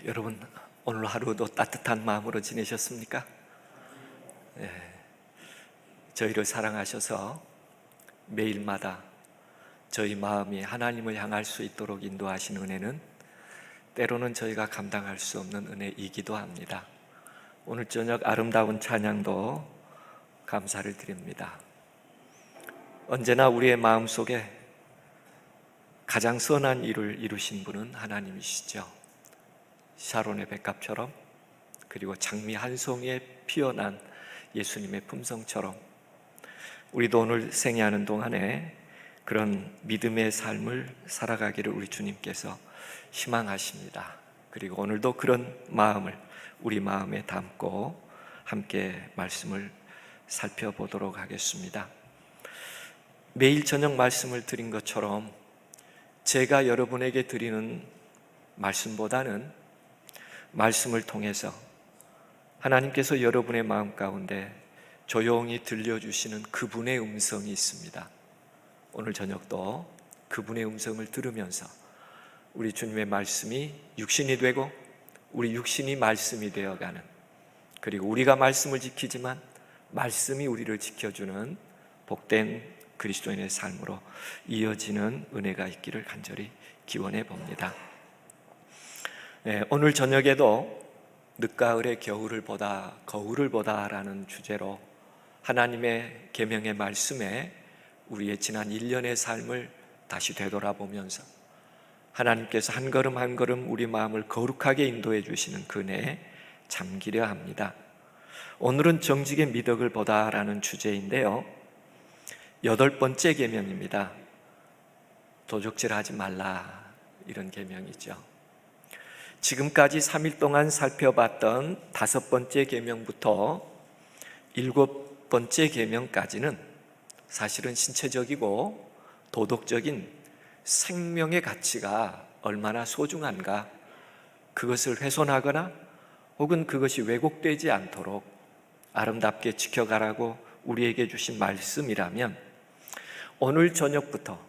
여러분 오늘 하루도 따뜻한 마음으로 지내셨습니까? 저희를 사랑하셔서 매일마다 저희 마음이 하나님을 향할 수 있도록 인도하신 은혜는 때로는 저희가 감당할 수 없는 은혜이기도 합니다. 오늘 저녁 아름다운 찬양도 감사를 드립니다. 언제나 우리의 마음속에 가장 선한 일을 이루신 분은 하나님이시죠. 샤론의 백합처럼, 그리고 장미 한 송이에 피어난 예수님의 품성처럼 우리도 오늘 생애하는 동안에 그런 믿음의 삶을 살아가기를 우리 주님께서 희망하십니다. 그리고 오늘도 그런 마음을 우리 마음에 담고 함께 말씀을 살펴보도록 하겠습니다. 매일 저녁 말씀을 드린 것처럼 제가 여러분에게 드리는 말씀보다는 말씀을 통해서 하나님께서 여러분의 마음 가운데 조용히 들려주시는 그분의 음성이 있습니다. 오늘 저녁도 그분의 음성을 들으면서 우리 주님의 말씀이 육신이 되고 우리 육신이 말씀이 되어가는, 그리고 우리가 말씀을 지키지만 말씀이 우리를 지켜주는 복된 그리스도인의 삶으로 이어지는 은혜가 있기를 간절히 기원해 봅니다. 오늘 저녁에도 늦가을의 겨울을 보다 거울을 보다라는 주제로 하나님의 계명의 말씀에 우리의 지난 1년의 삶을 다시 되돌아보면서 하나님께서 한 걸음 한 걸음 우리 마음을 거룩하게 인도해 주시는 그 은혜에 잠기려 합니다. 오늘은 정직의 미덕을 보다라는 주제인데요, 8번째 계명입니다. 도적질하지 말라, 이런 계명이죠. 지금까지 3일 동안 살펴봤던 5번째 계명부터 7번째 계명까지는 사실은 신체적이고 도덕적인 생명의 가치가 얼마나 소중한가, 그것을 훼손하거나 혹은 그것이 왜곡되지 않도록 아름답게 지켜가라고 우리에게 주신 말씀이라면, 오늘 저녁부터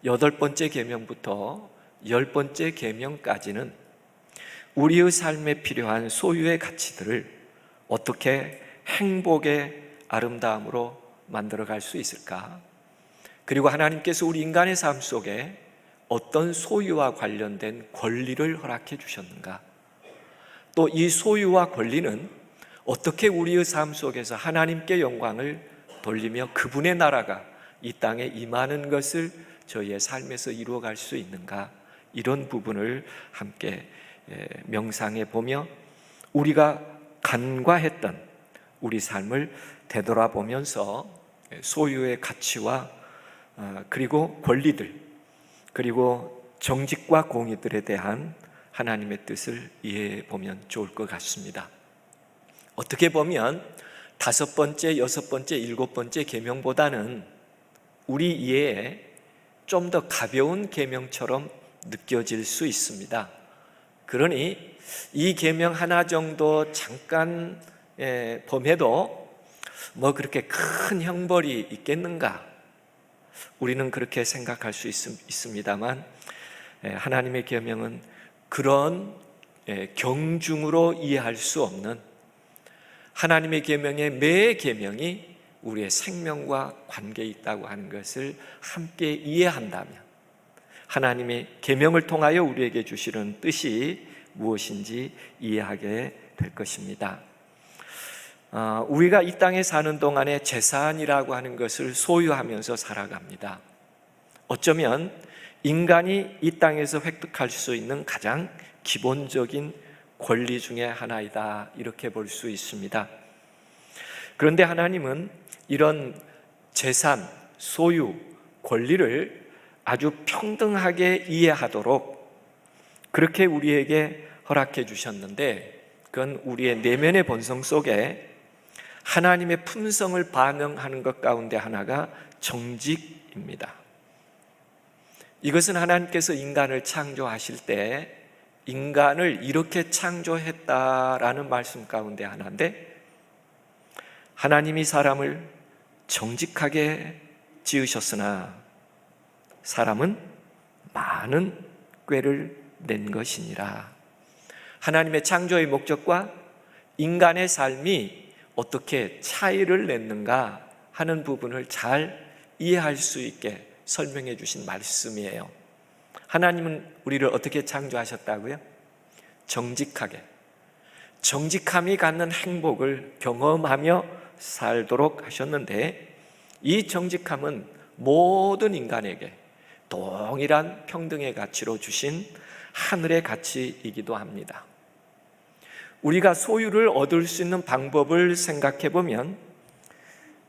8번째 계명부터 10번째 계명까지는 우리의 삶에 필요한 소유의 가치들을 어떻게 행복의 아름다움으로 만들어갈 수 있을까? 그리고 하나님께서 우리 인간의 삶 속에 어떤 소유와 관련된 권리를 허락해 주셨는가? 또 이 소유와 권리는 어떻게 우리의 삶 속에서 하나님께 영광을 돌리며 그분의 나라가 이 땅에 임하는 것을 저희의 삶에서 이루어갈 수 있는가? 이런 부분을 함께 명상해 보며 우리가 간과했던 우리 삶을 되돌아보면서 소유의 가치와 그리고 권리들, 그리고 정직과 공의들에 대한 하나님의 뜻을 이해해 보면 좋을 것 같습니다. 어떻게 보면 5번째, 6번째, 7번째 계명보다는 우리 이해에 좀 더 가벼운 계명처럼 느껴질 수 있습니다. 그러니 이 계명 하나 정도 잠깐 범해도 뭐 그렇게 큰 형벌이 있겠는가? 우리는 그렇게 생각할 수 있습니다만 하나님의 계명은 그런 경중으로 이해할 수 없는, 하나님의 계명의 매 계명이 우리의 생명과 관계에 있다고 하는 것을 함께 이해한다면 하나님의 계명을 통하여 우리에게 주시는 뜻이 무엇인지 이해하게 될 것입니다. 우리가 이 땅에 사는 동안에 재산이라고 하는 것을 소유하면서 살아갑니다. 어쩌면 인간이 이 땅에서 획득할 수 있는 가장 기본적인 권리 중에 하나이다, 이렇게 볼 수 있습니다. 그런데 하나님은 이런 재산, 소유, 권리를 아주 평등하게 이해하도록 그렇게 우리에게 허락해 주셨는데, 그건 우리의 내면의 본성 속에 하나님의 품성을 반영하는 것 가운데 하나가 정직입니다. 이것은 하나님께서 인간을 창조하실 때 인간을 이렇게 창조했다라는 말씀 가운데 하나인데, 하나님이 사람을 정직하게 지으셨으나 사람은 많은 꾀를 낸 것이니라. 하나님의 창조의 목적과 인간의 삶이 어떻게 차이를 냈는가 하는 부분을 잘 이해할 수 있게 설명해 주신 말씀이에요. 하나님은 우리를 어떻게 창조하셨다고요? 정직하게, 정직함이 갖는 행복을 경험하며 살도록 하셨는데, 이 정직함은 모든 인간에게 동일한 평등의 가치로 주신 하늘의 가치이기도 합니다. 우리가 소유를 얻을 수 있는 방법을 생각해 보면,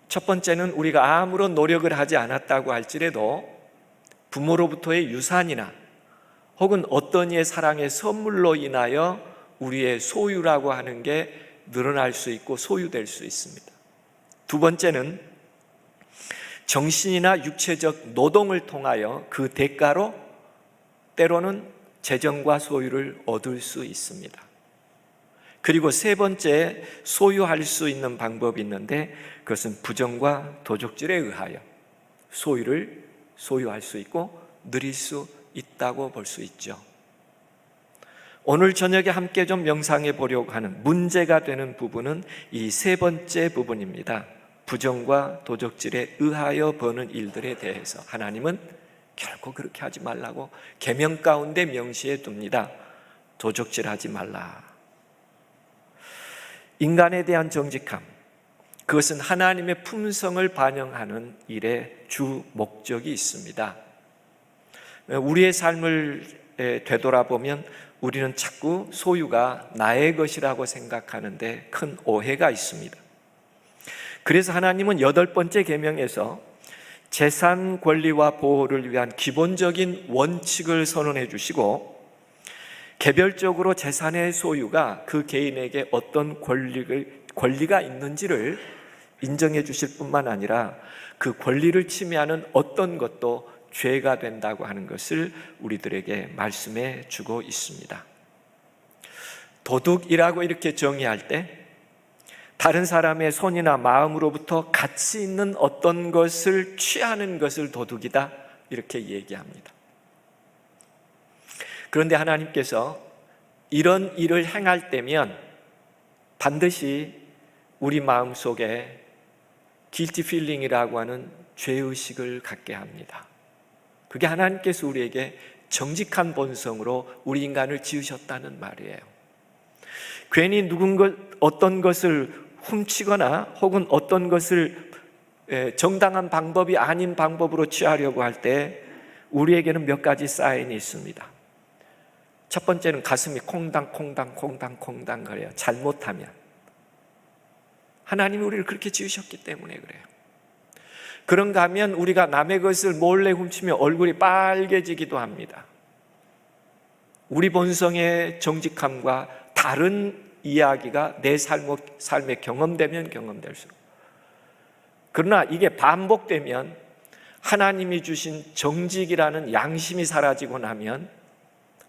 첫 번째는 우리가 아무런 노력을 하지 않았다고 할지라도 부모로부터의 유산이나 혹은 어떤 이의 사랑의 선물로 인하여 우리의 소유라고 하는 게 늘어날 수 있고 소유될 수 있습니다. 두 번째는 정신이나 육체적 노동을 통하여 그 대가로 때로는 재정과 소유를 얻을 수 있습니다. 그리고 세 번째, 소유할 수 있는 방법이 있는데, 그것은 부정과 도적질에 의하여 소유를 소유할 수 있고 누릴 수 있다고 볼 수 있죠. 오늘 저녁에 함께 좀 명상해 보려고 하는 문제가 되는 부분은 이 세 번째 부분입니다. 부정과 도적질에 의하여 버는 일들에 대해서 하나님은 결코 그렇게 하지 말라고 계명 가운데 명시해 둡니다. 도적질하지 말라. 인간에 대한 정직함, 그것은 하나님의 품성을 반영하는 일의 주 목적이 있습니다. 우리의 삶을 되돌아보면 우리는 자꾸 소유가 나의 것이라고 생각하는데 큰 오해가 있습니다. 그래서 하나님은 8번째 계명에서 재산 권리와 보호를 위한 기본적인 원칙을 선언해 주시고, 개별적으로 재산의 소유가 그 개인에게 어떤 권리가 있는지를 인정해 주실 뿐만 아니라 그 권리를 침해하는 어떤 것도 죄가 된다고 하는 것을 우리들에게 말씀해 주고 있습니다. 도둑이라고 이렇게 정의할 때 다른 사람의 손이나 마음으로부터 가치 있는 어떤 것을 취하는 것을 도둑이다 이렇게 얘기합니다. 그런데 하나님께서 이런 일을 행할 때면 반드시 우리 마음속에 guilty feeling이라고 하는 죄의식을 갖게 합니다. 그게 하나님께서 우리에게 정직한 본성으로 우리 인간을 지으셨다는 말이에요. 괜히 어떤 것을 훔치거나 혹은 어떤 것을 정당한 방법이 아닌 방법으로 취하려고 할 때 우리에게는 몇 가지 사인이 있습니다. 첫 번째는 가슴이 콩당콩당 거려요. 잘못하면. 하나님이 우리를 그렇게 지으셨기 때문에 그래요. 그런가 하면 우리가 남의 것을 몰래 훔치면 얼굴이 빨개지기도 합니다. 우리 본성의 정직함과 다른 이야기가 내 삶에 경험되면 경험될수록, 그러나 이게 반복되면 하나님이 주신 정직이라는 양심이 사라지고 나면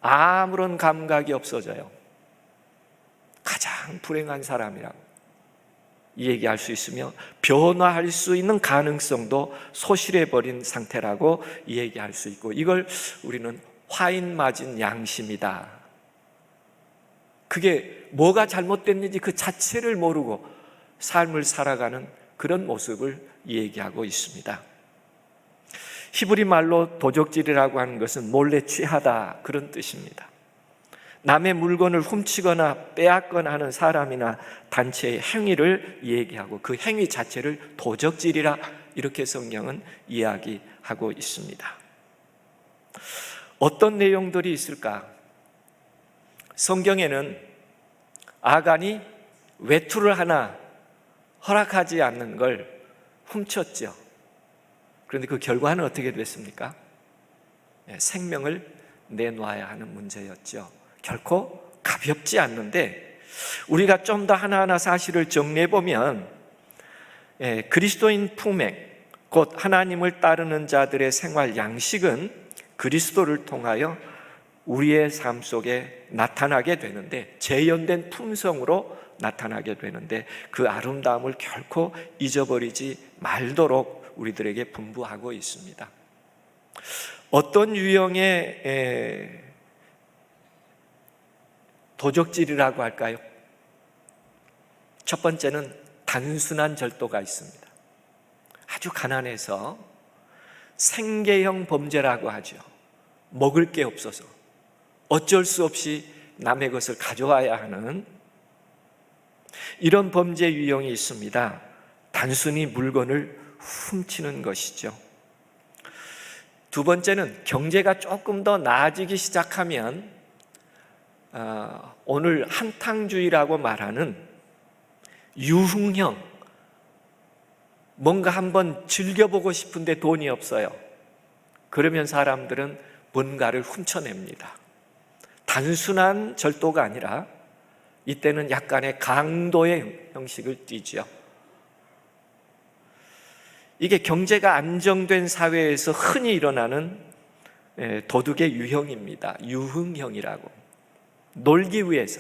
아무런 감각이 없어져요. 가장 불행한 사람이라고 얘기할 수 있으며 변화할 수 있는 가능성도 소실해버린 상태라고 얘기할 수 있고, 이걸 우리는 화인 맞은 양심이다. 그게 뭐가 잘못됐는지 그 자체를 모르고 삶을 살아가는 그런 모습을 얘기하고 있습니다. 히브리 말로 도적질이라고 하는 것은 몰래 취하다 그런 뜻입니다. 남의 물건을 훔치거나 빼앗거나 하는 사람이나 단체의 행위를 얘기하고 그 행위 자체를 도적질이라 이렇게 성경은 이야기하고 있습니다. 어떤 내용들이 있을까? 성경에는 아간이 외투를 하나 허락하지 않는 걸 훔쳤죠. 그런데 그 결과는 어떻게 됐습니까? 생명을 내놓아야 하는 문제였죠. 결코 가볍지 않는데, 우리가 좀 더 하나하나 사실을 정리해보면 그리스도인 품행, 곧 하나님을 따르는 자들의 생활 양식은 그리스도를 통하여 우리의 삶 속에 나타나게 되는데, 재현된 품성으로 나타나게 되는데, 그 아름다움을 결코 잊어버리지 말도록 우리들에게 분부하고 있습니다. 어떤 유형의 도적질이라고 할까요? 첫 번째는 단순한 절도가 있습니다. 아주 가난해서 생계형 범죄라고 하죠. 먹을 게 없어서 어쩔 수 없이 남의 것을 가져와야 하는 이런 범죄 유형이 있습니다. 단순히 물건을 훔치는 것이죠. 두 번째는 경제가 조금 더 나아지기 시작하면 오늘 한탕주의라고 말하는 유흥형, 뭔가 한번 즐겨보고 싶은데 돈이 없어요. 그러면 사람들은 뭔가를 훔쳐냅니다. 단순한 절도가 아니라 이때는 약간의 강도의 형식을 띠죠. 이게 경제가 안정된 사회에서 흔히 일어나는 도둑의 유형입니다. 유흥형이라고. 놀기 위해서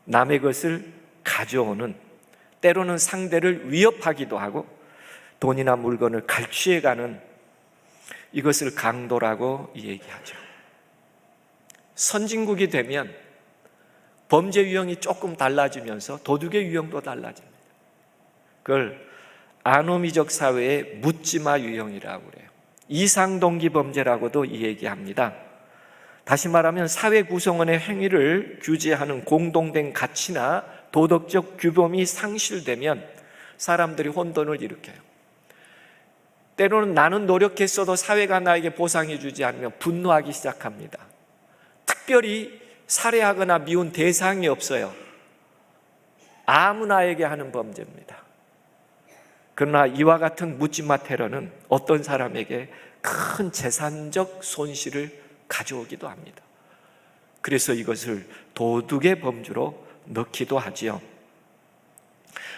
남의 것을 가져오는, 때로는 상대를 위협하기도 하고 돈이나 물건을 갈취해가는, 이것을 강도라고 얘기하죠. 선진국이 되면 범죄 유형이 조금 달라지면서 도둑의 유형도 달라집니다. 그걸 아노미적 사회의 묻지마 유형이라고 그래요. 이상동기 범죄라고도 얘기합니다. 다시 말하면 사회 구성원의 행위를 규제하는 공동된 가치나 도덕적 규범이 상실되면 사람들이 혼돈을 일으켜요. 때로는 나는 노력했어도 사회가 나에게 보상해 주지 않으면 분노하기 시작합니다. 특별히 살해하거나 미운 대상이 없어요. 아무나에게 하는 범죄입니다. 그러나 이와 같은 묻지마 테러는 어떤 사람에게 큰 재산적 손실을 가져오기도 합니다. 그래서 이것을 도둑의 범주로 넣기도 하지요.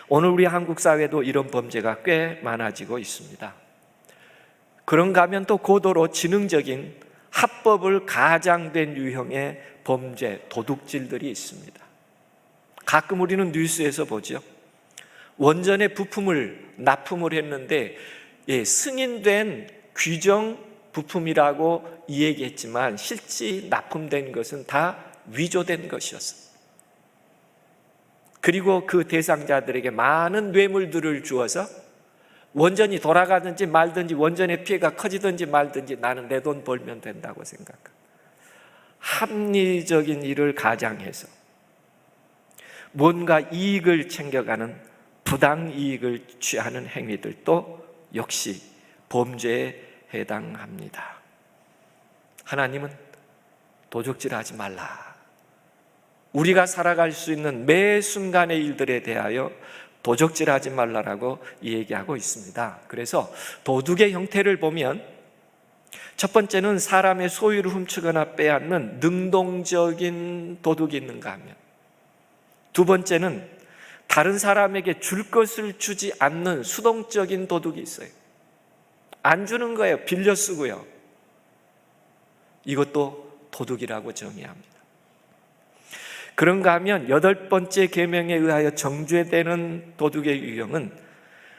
오늘 우리 한국 사회도 이런 범죄가 꽤 많아지고 있습니다. 그런가 하면 또 고도로 지능적인 합법을 가장된 유형의 범죄, 도둑질들이 있습니다. 가끔 우리는 뉴스에서 보죠. 원전의 부품을 납품을 했는데 승인된 규정 부품이라고 얘기했지만 실제 납품된 것은 다 위조된 것이었습니다. 그리고 그 대상자들에게 많은 뇌물들을 주어서 원전이 돌아가든지 말든지, 원전의 피해가 커지든지 말든지 나는 내 돈 벌면 된다고 생각합니다. 합리적인 일을 가장해서 뭔가 이익을 챙겨가는 부당 이익을 취하는 행위들도 역시 범죄에 해당합니다. 하나님은 도적질하지 말라. 우리가 살아갈 수 있는 매 순간의 일들에 대하여 도적질하지 말라라고 얘기하고 있습니다. 그래서 도둑의 형태를 보면 첫 번째는 사람의 소유를 훔치거나 빼앗는 능동적인 도둑이 있는가 하면, 두 번째는 다른 사람에게 줄 것을 주지 않는 수동적인 도둑이 있어요. 안 주는 거예요. 빌려 쓰고요. 이것도 도둑이라고 정의합니다. 그런가 하면 8번째 계명에 의하여 정죄되는 도둑의 유형은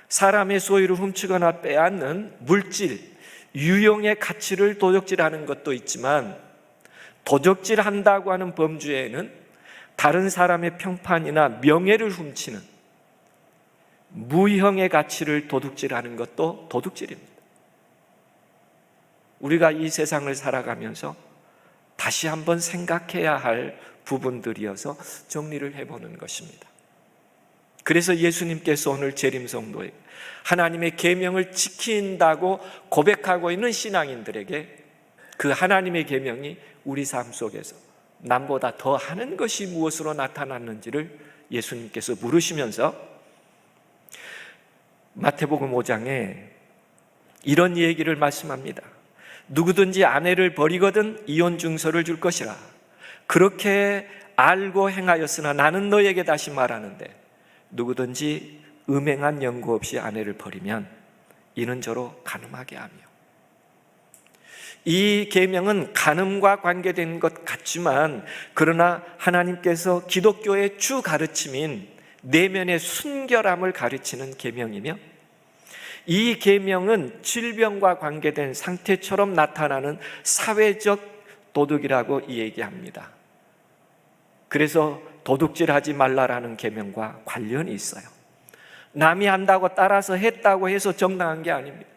사람의 소유를 훔치거나 빼앗는 물질, 유용의 가치를 도적질하는 것도 있지만, 도적질한다고 하는 범죄에는 다른 사람의 평판이나 명예를 훔치는 무형의 가치를 도둑질하는 것도 도둑질입니다. 우리가 이 세상을 살아가면서 다시 한번 생각해야 할 부분들이어서 정리를 해보는 것입니다. 그래서 예수님께서 오늘 재림성도에 하나님의 계명을 지킨다고 고백하고 있는 신앙인들에게 그 하나님의 계명이 우리 삶 속에서 남보다 더 하는 것이 무엇으로 나타났는지를 예수님께서 물으시면서 마태복음 5장에 이런 얘기를 말씀합니다. 누구든지 아내를 버리거든 이혼 증서를 줄 것이라. 그렇게 알고 행하였으나 나는 너에게 다시 말하는데 누구든지 음행한 연고 없이 아내를 버리면 이는 저로 간음하게 하며. 이 계명은 간음과 관계된 것 같지만, 그러나 하나님께서 기독교의 주 가르침인 내면의 순결함을 가르치는 계명이며, 이 계명은 질병과 관계된 상태처럼 나타나는 사회적 도덕이라고 얘기합니다. 그래서 도둑질하지 말라라는 계명과 관련이 있어요. 남이 한다고 따라서 했다고 해서 정당한 게 아닙니다.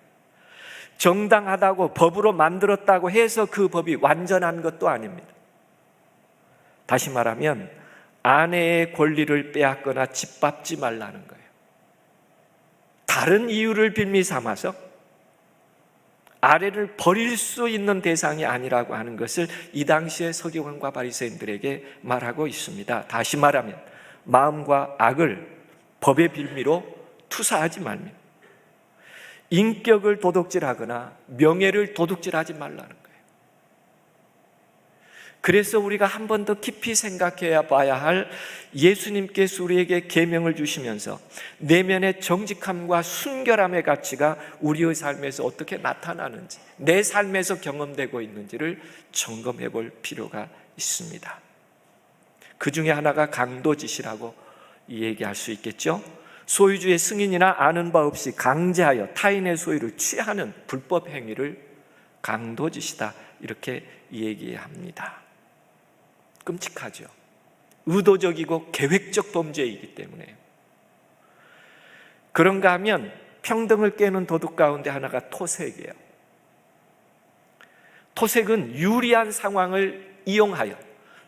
정당하다고 법으로 만들었다고 해서 그 법이 완전한 것도 아닙니다. 다시 말하면 아내의 권리를 빼앗거나 짓밟지 말라는 거예요. 다른 이유를 빌미 삼아서 아내를 버릴 수 있는 대상이 아니라고 하는 것을 이 당시의 서기관과 바리새인들에게 말하고 있습니다. 다시 말하면 마음과 악을 법의 빌미로 투사하지 말며 인격을 도둑질하거나 명예를 도둑질하지 말라는 거예요. 그래서 우리가 한 번 더 깊이 생각해야 봐야 할 예수님께서 우리에게 계명을 주시면서 내면의 정직함과 순결함의 가치가 우리의 삶에서 어떻게 나타나는지, 내 삶에서 경험되고 있는지를 점검해 볼 필요가 있습니다. 그 중에 하나가 강도짓이라고 얘기할 수 있겠죠. 소유주의 승인이나 아는 바 없이 강제하여 타인의 소유를 취하는 불법 행위를 강도짓이다, 이렇게 얘기합니다. 끔찍하죠. 의도적이고 계획적 범죄이기 때문에. 그런가 하면 평등을 깨는 도둑 가운데 하나가 토색이에요. 토색은 유리한 상황을 이용하여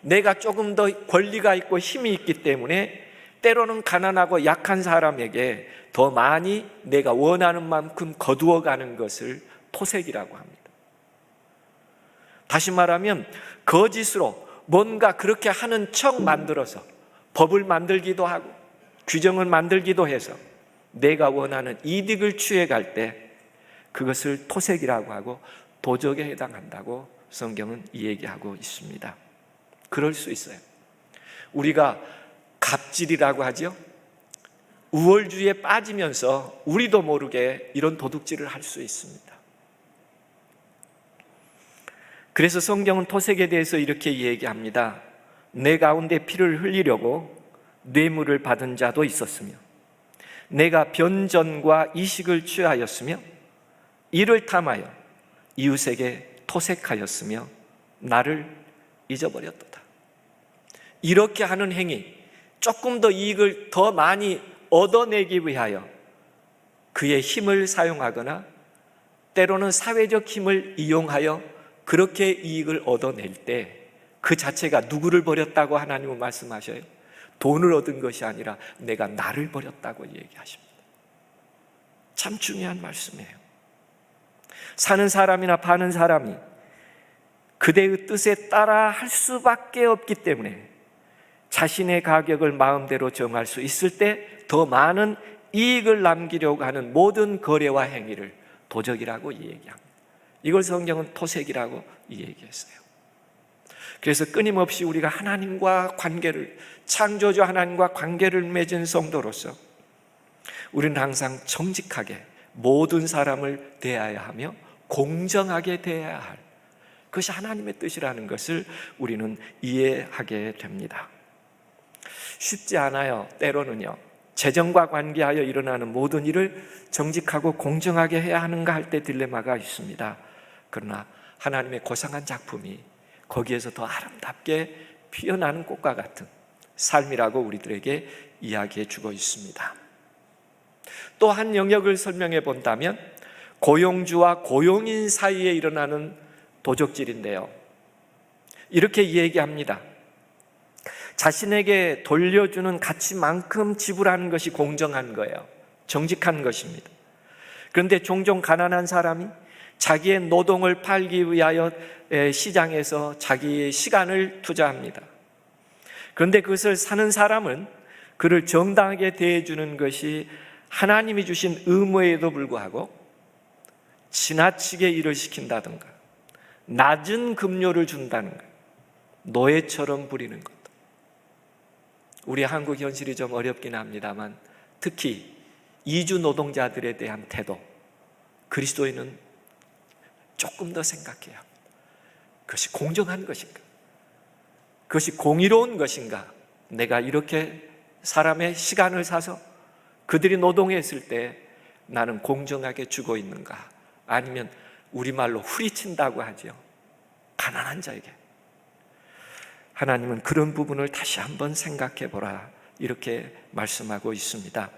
내가 조금 더 권리가 있고 힘이 있기 때문에 때로는 가난하고 약한 사람에게 더 많이 내가 원하는 만큼 거두어가는 것을 토색이라고 합니다. 다시 말하면 거짓으로 뭔가 그렇게 하는 척 만들어서 법을 만들기도 하고 규정을 만들기도 해서 내가 원하는 이득을 취해갈 때 그것을 토색이라고 하고 도적에 해당한다고 성경은 얘기하고 있습니다. 그럴 수 있어요. 우리가 갑질이라고 하죠. 우월주의에 빠지면서 우리도 모르게 이런 도둑질을 할 수 있습니다. 그래서 성경은 토색에 대해서 이렇게 얘기합니다. 내 가운데 피를 흘리려고 뇌물을 받은 자도 있었으며 내가 변전과 이식을 취하였으며 이를 탐하여 이웃에게 토색하였으며 나를 잊어버렸도다. 이렇게 하는 행위, 조금 더 이익을 더 많이 얻어내기 위하여 그의 힘을 사용하거나 때로는 사회적 힘을 이용하여 그렇게 이익을 얻어낼 때 그 자체가 누구를 버렸다고 하나님은 말씀하셔요? 돈을 얻은 것이 아니라 내가 나를 버렸다고 얘기하십니다. 참 중요한 말씀이에요. 사는 사람이나 파는 사람이 그대의 뜻에 따라 할 수밖에 없기 때문에 자신의 가격을 마음대로 정할 수 있을 때 더 많은 이익을 남기려고 하는 모든 거래와 행위를 도적이라고 얘기합니다. 이걸 성경은 토색이라고 얘기했어요. 그래서 끊임없이 우리가 하나님과 관계를, 창조주 하나님과 관계를 맺은 성도로서 우리는 항상 정직하게 모든 사람을 대해야 하며 공정하게 대해야 할 그것이 하나님의 뜻이라는 것을 우리는 이해하게 됩니다. 쉽지 않아요. 때로는요. 재정과 관계하여 일어나는 모든 일을 정직하고 공정하게 해야 하는가 할 때 딜레마가 있습니다. 그러나 하나님의 고상한 작품이 거기에서 더 아름답게 피어나는 꽃과 같은 삶이라고 우리들에게 이야기해 주고 있습니다. 또 한 영역을 설명해 본다면 고용주와 고용인 사이에 일어나는 도적질인데요. 이렇게 얘기합니다. 자신에게 돌려주는 가치만큼 지불하는 것이 공정한 거예요. 정직한 것입니다. 그런데 종종 가난한 사람이 자기의 노동을 팔기 위하여 시장에서 자기의 시간을 투자합니다. 그런데 그것을 사는 사람은 그를 정당하게 대해주는 것이 하나님이 주신 의무에도 불구하고 지나치게 일을 시킨다든가 낮은 급료를 준다든가 노예처럼 부리는 것. 우리 한국 현실이 좀 어렵긴 합니다만 특히 이주 노동자들에 대한 태도, 그리스도인은 조금 더 생각해야 합니다. 그것이 공정한 것인가? 그것이 공의로운 것인가? 내가 이렇게 사람의 시간을 사서 그들이 노동했을 때 나는 공정하게 주고 있는가? 아니면 우리말로 후리친다고 하죠. 가난한 자에게. 하나님은 그런 부분을 다시 한번 생각해 보라 이렇게 말씀하고 있습니다.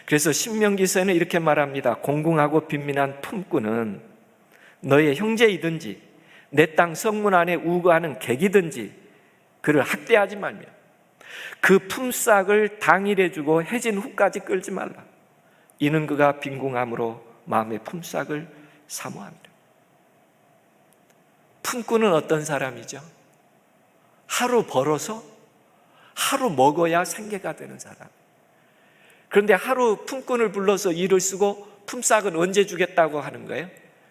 그래서 신명기서에는 이렇게 말합니다. 공공하고 빈민한 품꾼은 너의 형제이든지 내 땅 성문 안에 우거하는 객이든지 그를 학대하지 말며 그 품삯을 당일에 주고 해진 후까지 끌지 말라. 이는 그가 빈궁함으로 마음의 품삯을 사모함이라. 품꾼은 어떤 사람이죠? 하루 벌어서 하루 먹어야 생계가 되는 사람. 그런데 하루 품꾼을 불러서 일을 쓰고 품삯은 언제 주겠다고 하는 거예요?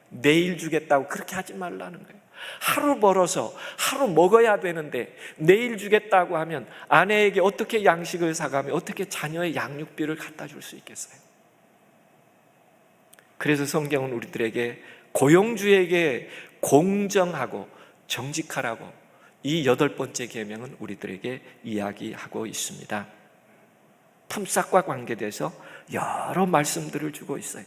내일 주겠다고 그렇게 하지 말라는 거예요. 하루 벌어서 하루 먹어야 되는데 내일 주겠다고 하면 아내에게 어떻게 양식을 사가며 어떻게 자녀의 양육비를 갖다 줄 수 있겠어요? 그래서 성경은 우리들에게 고용주에게 공정하고 정직하라고 이 8번째 계명은 우리들에게 이야기하고 있습니다. 품삯과 관계돼서 여러 말씀들을 주고 있어요.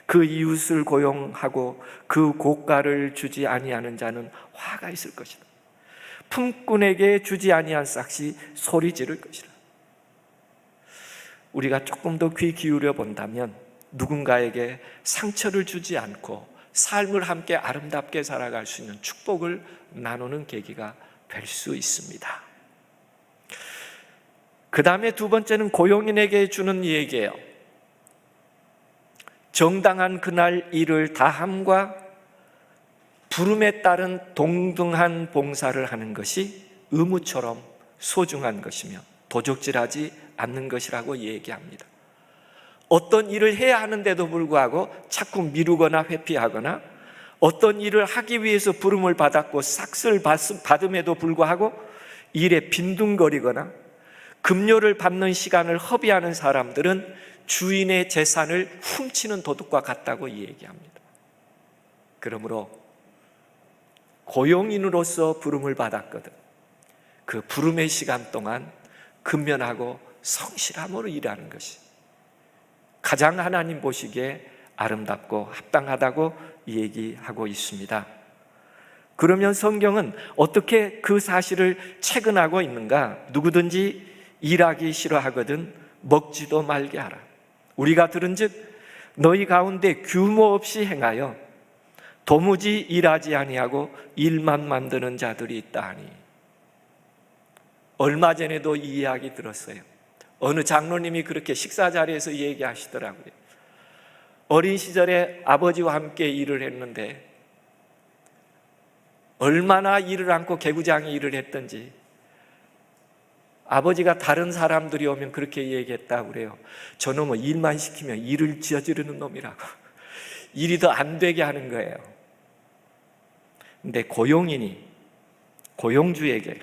그 이웃을 고용하고 그 고가를 주지 아니하는 자는 화가 있을 것이다. 품꾼에게 주지 아니한 싹이 소리 지를 것이라. 우리가 조금 더 귀 기울여 본다면 누군가에게 상처를 주지 않고 삶을 함께 아름답게 살아갈 수 있는 축복을 나누는 계기가 될 수 있습니다. 그 다음에 두 번째는 고용인에게 주는 얘기예요. 정당한 그날 일을 다함과 부름에 따른 동등한 봉사를 하는 것이 의무처럼 소중한 것이며 도적질하지 않는 것이라고 얘기합니다. 어떤 일을 해야 하는데도 불구하고 자꾸 미루거나 회피하거나 어떤 일을 하기 위해서 부름을 받았고 삭스를 받음에도 불구하고 일에 빈둥거리거나 급료를 받는 시간을 허비하는 사람들은 주인의 재산을 훔치는 도둑과 같다고 얘기합니다. 그러므로 고용인으로서 부름을 받았거든 그 부름의 시간 동안 근면하고 성실함으로 일하는 것이 가장 하나님 보시기에 아름답고 합당하다고 얘기하고 있습니다. 그러면 성경은 어떻게 그 사실을 체근하고 있는가? 누구든지 일하기 싫어하거든 먹지도 말게 하라. 우리가 들은즉 너희 가운데 규모 없이 행하여 도무지 일하지 아니하고 일만 만드는 자들이 있다 하니. 얼마 전에도 이 이야기 들었어요. 어느 장로님이 그렇게 식사 자리에서 얘기하시더라고요. 어린 시절에 아버지와 함께 일을 했는데 얼마나 일을 않고 개구장이 일을 했던지 아버지가 다른 사람들이 오면 그렇게 얘기했다고 그래요. 저놈은 일만 시키면 일을 저지르는 놈이라고. 일이 더 안 되게 하는 거예요. 근데 고용인이 고용주에게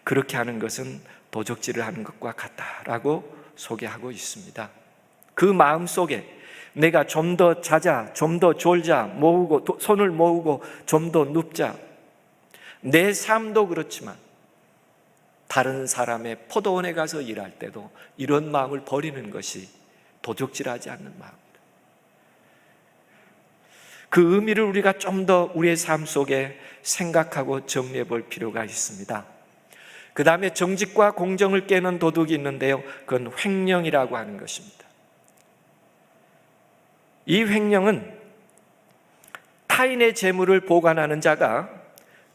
그렇게 하는 것은 도적질을 하는 것과 같다라고 소개하고 있습니다. 그 마음 속에 내가 좀 더 자자, 좀 더 졸자, 모으고 손을 모으고 좀 더 눕자. 내 삶도 그렇지만 다른 사람의 포도원에 가서 일할 때도 이런 마음을 버리는 것이 도적질하지 않는 마음입니다. 그 의미를 우리가 좀 더 우리의 삶 속에 생각하고 정리해 볼 필요가 있습니다. 그 다음에 정직과 공정을 깨는 도둑이 있는데요, 그건 횡령이라고 하는 것입니다. 이 횡령은 타인의 재물을 보관하는 자가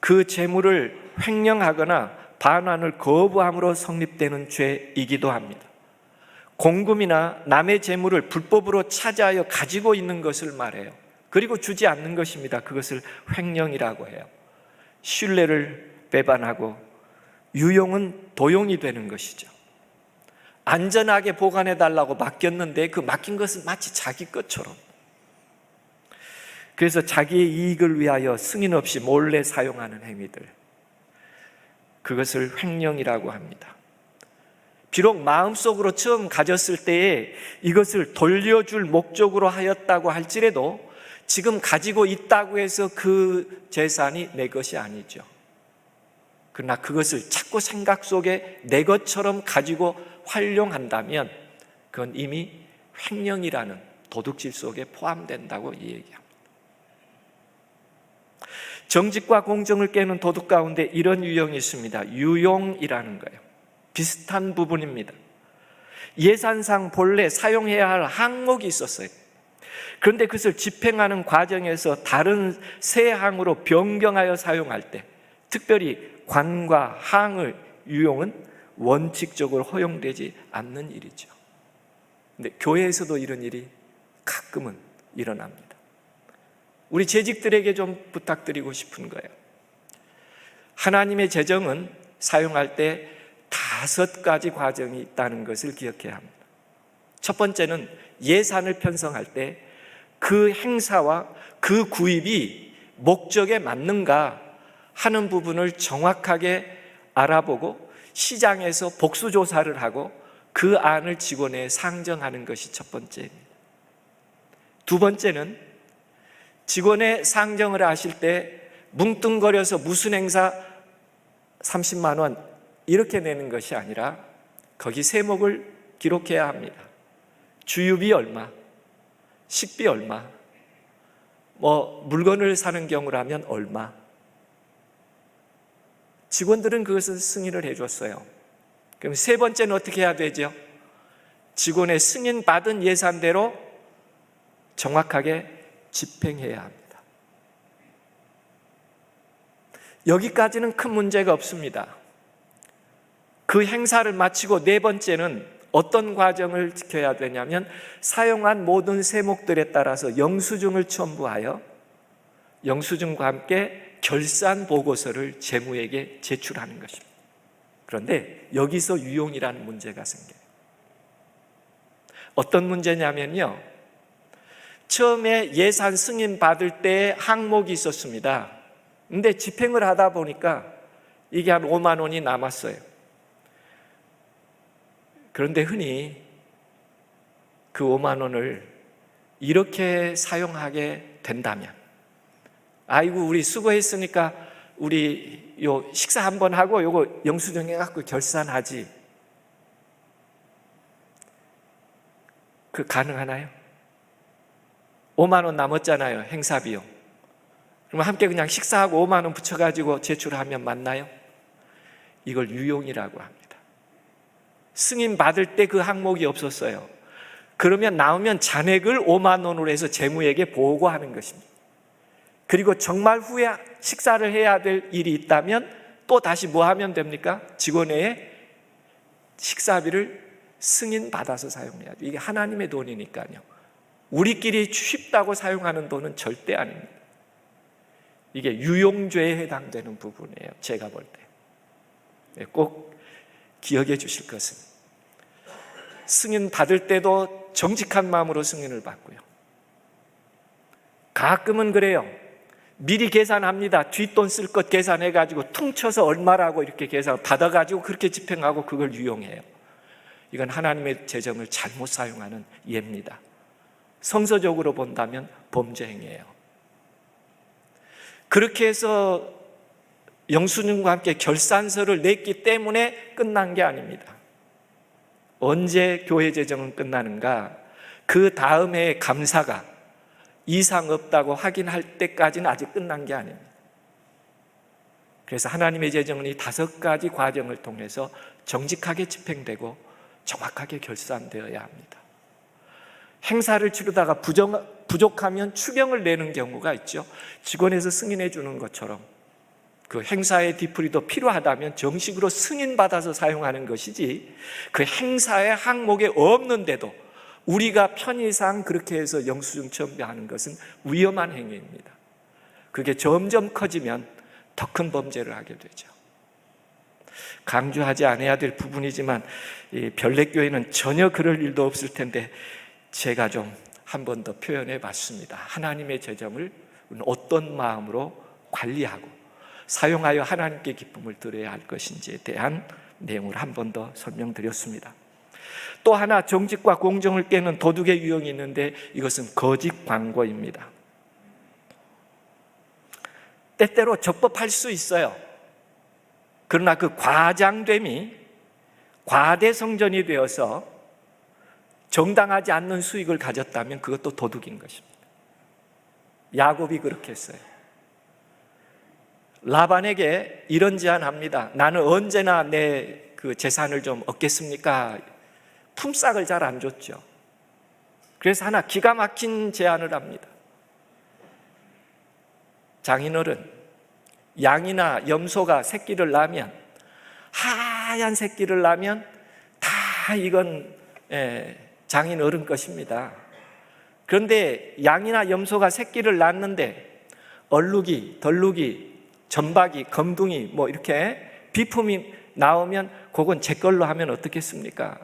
그 재물을 횡령하거나 반환을 거부함으로 성립되는 죄이기도 합니다. 공금이나 남의 재물을 불법으로 차지하여 가지고 있는 것을 말해요. 그리고 주지 않는 것입니다. 그것을 횡령이라고 해요. 신뢰를 배반하고 유용은 도용이 되는 것이죠. 안전하게 보관해달라고 맡겼는데 그 맡긴 것은 마치 자기 것처럼, 그래서 자기의 이익을 위하여 승인 없이 몰래 사용하는 행위들, 그것을 횡령이라고 합니다. 비록 마음속으로 처음 가졌을 때에 이것을 돌려줄 목적으로 하였다고 할지라도 지금 가지고 있다고 해서 그 재산이 내 것이 아니죠. 그러나 그것을 자꾸 생각 속에 내 것처럼 가지고 활용한다면 그건 이미 횡령이라는 도둑질 속에 포함된다고 얘기합니다. 정직과 공정을 깨는 도둑 가운데 이런 유형이 있습니다. 유용이라는 거예요. 비슷한 부분입니다. 예산상 본래 사용해야 할 항목이 있었어요. 그런데 그것을 집행하는 과정에서 다른 새 항으로 변경하여 사용할 때, 특별히 관과 항의 유용은 원칙적으로 허용되지 않는 일이죠. 근데 교회에서도 이런 일이 가끔은 일어납니다. 우리 재직들에게 좀 부탁드리고 싶은 거예요. 하나님의 재정은 사용할 때 5가지 과정이 있다는 것을 기억해야 합니다. 첫 번째는 예산을 편성할 때 그 행사와 그 구입이 목적에 맞는가 하는 부분을 정확하게 알아보고 시장에서 복수조사를 하고 그 안을 직원에 상정하는 것이 첫 번째입니다. 두 번째는 직원의 상정을 하실 때 뭉뚱거려서 무슨 행사 30만 원 이렇게 내는 것이 아니라 거기 세목을 기록해야 합니다. 주유비 얼마, 식비 얼마, 물건을 사는 경우라면 얼마. 직원들은 그것을 승인을 해줬어요. 그럼 세 번째는 어떻게 해야 되죠? 직원의 승인받은 예산대로 정확하게 집행해야 합니다. 여기까지는 큰 문제가 없습니다. 그 행사를 마치고 네 번째는 어떤 과정을 지켜야 되냐면 사용한 모든 세목들에 따라서 영수증을 첨부하여 영수증과 함께 결산 보고서를 재무에게 제출하는 것입니다. 그런데 여기서 유용이라는 문제가 생겨요. 어떤 문제냐면요, 처음에 예산 승인 받을 때 항목이 있었습니다. 근데 집행을 하다 보니까 이게 한 5만 원이 남았어요. 그런데 흔히 그 5만 원을 이렇게 사용하게 된다면, 아이고 우리 수고했으니까 우리 요 식사 한번 하고 요거 영수증 해갖고 결산하지. 그 가능하나요? 5만 원 남았잖아요, 행사 비용. 그럼 함께 그냥 식사하고 5만 원 붙여가지고 제출하면 맞나요? 이걸 유용이라고 합니다. 승인 받을 때 그 항목이 없었어요. 그러면 나오면 잔액을 5만 원으로 해서 재무에게 보고하는 것입니다. 그리고 정말 후에 식사를 해야 될 일이 있다면 또 다시 뭐 하면 됩니까? 직원의 식사비를 승인 받아서 사용해야 돼요. 이게 하나님의 돈이니까요. 우리끼리 쉽다고 사용하는 돈은 절대 아닙니다. 이게 유용죄에 해당되는 부분이에요. 제가 볼 때. 꼭 기억해 주실 것은 승인 받을 때도 정직한 마음으로 승인을 받고요. 가끔은 그래요. 미리 계산합니다. 뒷돈 쓸 것 계산해가지고 퉁쳐서 얼마라고 이렇게 계산 받아가지고 그렇게 집행하고 그걸 유용해요. 이건 하나님의 재정을 잘못 사용하는 예입니다. 성서적으로 본다면 범죄 행위예요. 그렇게 해서 영수증과 함께 결산서를 냈기 때문에 끝난 게 아닙니다. 언제 교회 재정은 끝나는가? 그 다음에 감사가 이상 없다고 확인할 때까지는 아직 끝난 게 아닙니다. 그래서 하나님의 재정은 이 5가지 과정을 통해서 정직하게 집행되고 정확하게 결산되어야 합니다. 행사를 치르다가 부족하면 추경을 내는 경우가 있죠. 직원에서 승인해 주는 것처럼 그 행사의 뒤풀이도 필요하다면 정식으로 승인받아서 사용하는 것이지, 그 행사의 항목에 없는데도 우리가 편의상 그렇게 해서 영수증 첨부하는 것은 위험한 행위입니다. 그게 점점 커지면 더 큰 범죄를 하게 되죠. 강조하지 않아야 될 부분이지만 이 별내교회는 전혀 그럴 일도 없을 텐데 제가 좀 한 번 더 표현해 봤습니다. 하나님의 재정을 어떤 마음으로 관리하고 사용하여 하나님께 기쁨을 드려야 할 것인지에 대한 내용을 한 번 더 설명드렸습니다. 또 하나 정직과 공정을 깨는 도둑의 유형이 있는데 이것은 거짓 광고입니다. 때때로 적법할 수 있어요. 그러나 그 과장됨이 과대성전이 되어서 정당하지 않는 수익을 가졌다면 그것도 도둑인 것입니다. 야곱이 그렇게 했어요. 라반에게 이런 제안합니다. 나는 언제나 내 그 재산을 좀 얻겠습니까? 품삯을 잘 안 줬죠. 그래서 하나 기가 막힌 제안을 합니다. 장인어른, 양이나 염소가 새끼를 낳으면, 하얀 새끼를 낳으면 다 이건 장인어른 것입니다. 그런데 양이나 염소가 새끼를 낳는데 얼룩이, 덜룩이, 점박이, 검둥이 뭐 이렇게 비품이 나오면 그건 제 걸로 하면 어떻겠습니까?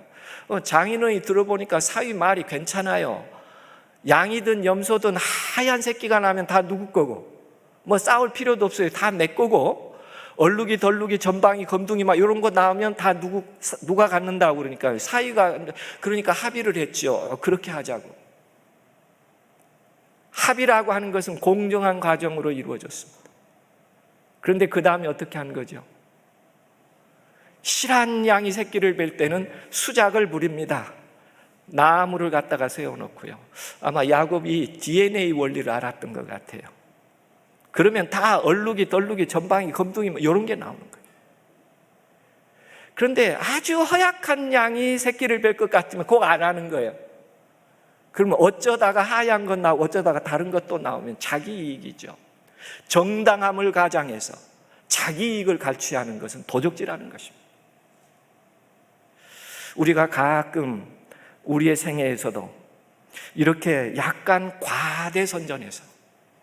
장인어른이 들어보니까 사위 말이 괜찮아요. 양이든 염소든 하얀 새끼가 나면 다 누구 거고, 뭐 싸울 필요도 없어요. 다 내 거고, 얼룩이, 덜룩이, 전방이, 검둥이 막 이런 거 나오면 다 누가 갖는다고 그러니까 사위가, 그러니까 합의를 했죠. 그렇게 하자고. 합의라고 하는 것은 공정한 과정으로 이루어졌습니다. 그런데 그 다음에 어떻게 한 거죠? 실한 양이 새끼를 뵐 때는 수작을 부립니다. 나무를 갖다가 세워놓고요. 아마 야곱이 DNA 원리를 알았던 것 같아요. 그러면 다 얼룩이, 덜룩이, 전방이, 검둥이 뭐 이런 게 나오는 거예요. 그런데 아주 허약한 양이 새끼를 뵐 것 같으면 그거 안 하는 거예요. 그러면 어쩌다가 하얀 것 나오고 어쩌다가 다른 것도 나오면 자기 이익이죠. 정당함을 가장해서 자기 이익을 갈취하는 것은 도적질하는 것입니다. 우리가 가끔 우리의 생애에서도 이렇게 약간 과대선전해서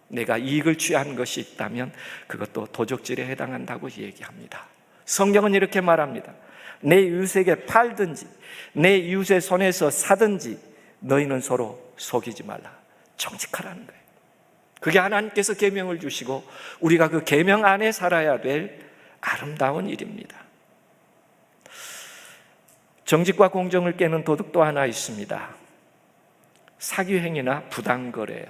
내가 이익을 취한 것이 있다면 그것도 도적질에 해당한다고 얘기합니다. 성경은 이렇게 말합니다. 내 이웃에게 팔든지 내 이웃의 손에서 사든지 너희는 서로 속이지 말라. 정직하라는 거예요. 그게 하나님께서 계명을 주시고 우리가 그 계명 안에 살아야 될 아름다운 일입니다. 정직과 공정을 깨는 도둑도 하나 있습니다. 사기행위나 부당거래예요.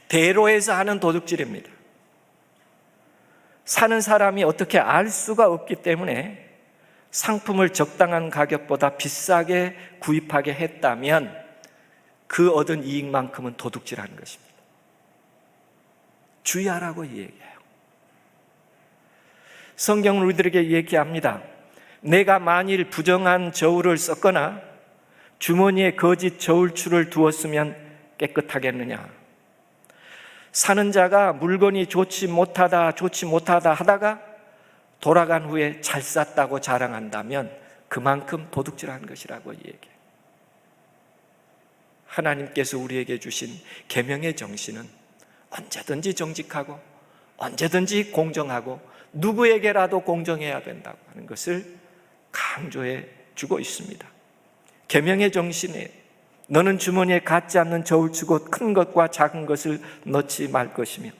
대로에서 하는 도둑질입니다. 사는 사람이 어떻게 알 수가 없기 때문에 상품을 적당한 가격보다 비싸게 구입하게 했다면 그 얻은 이익만큼은 도둑질하는 것입니다. 주의하라고 얘기해요. 성경은 우리들에게 얘기합니다. 내가 만일 부정한 저울을 썼거나 주머니에 거짓 저울추를 두었으면 깨끗하겠느냐? 사는 자가 물건이 좋지 못하다 하다가 돌아간 후에 잘 쌌다고 자랑한다면 그만큼 도둑질하는 것이라고 얘기해요. 하나님께서 우리에게 주신 계명의 정신은 언제든지 정직하고 언제든지 공정하고 누구에게라도 공정해야 된다고 하는 것을 강조해 주고 있습니다. 계명의 정신에 너는 주머니에 갖지 않는 저울추고 큰 것과 작은 것을 넣지 말 것이며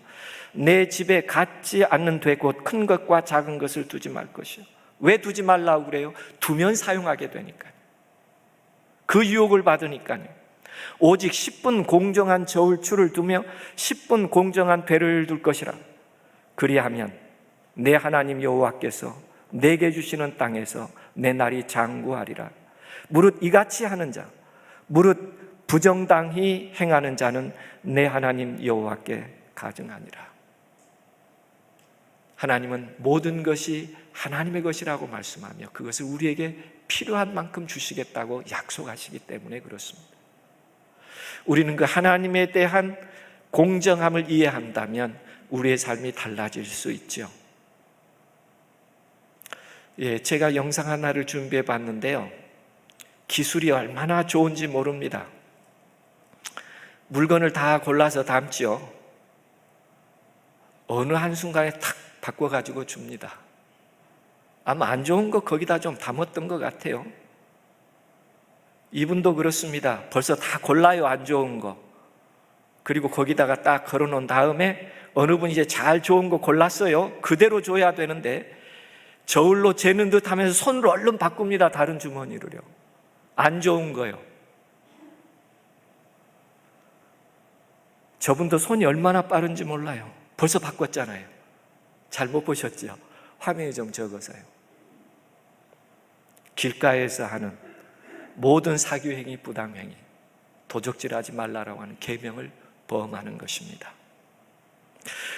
내 집에 갖지 않는 되곧 큰 것과 작은 것을 두지 말 것이요. 왜 두지 말라고 그래요? 두면 사용하게 되니까요. 그 유혹을 받으니까요. 오직 10분 공정한 저울추를 두며 10분 공정한 배를 둘 것이라. 그리하면 내 하나님 여호와께서 내게 주시는 땅에서 내 날이 장구하리라. 무릇 이같이 하는 자, 무릇 부정당히 행하는 자는 내 하나님 여호와께 가증하니라. 하나님은 모든 것이 하나님의 것이라고 말씀하며 그것을 우리에게 필요한 만큼 주시겠다고 약속하시기 때문에 그렇습니다. 우리는 그 하나님에 대한 공정함을 이해한다면 우리의 삶이 달라질 수 있죠. 제가 영상 하나를 준비해 봤는데요. 기술이 얼마나 좋은지 모릅니다. 물건을 다 골라서 담죠. 어느 한순간에 탁 바꿔가지고 줍니다. 아마 안 좋은 거 거기다 좀 담았던 것 같아요. 이분도 그렇습니다. 벌써 다 골라요, 안 좋은 거. 그리고 거기다가 딱 걸어놓은 다음에 어느 분이 이제 잘 좋은 거 골랐어요. 그대로 줘야 되는데 저울로 재는 듯 하면서 손으로 얼른 바꿉니다. 다른 주머니로요. 안 좋은 거요. 저분도 손이 얼마나 빠른지 몰라요. 벌써 바꿨잖아요. 잘못 보셨죠? 화면에 좀 적어서요. 길가에서 하는 모든 사기행위, 부당행위, 도적질하지 말라라고 하는 계명을 범하는 것입니다.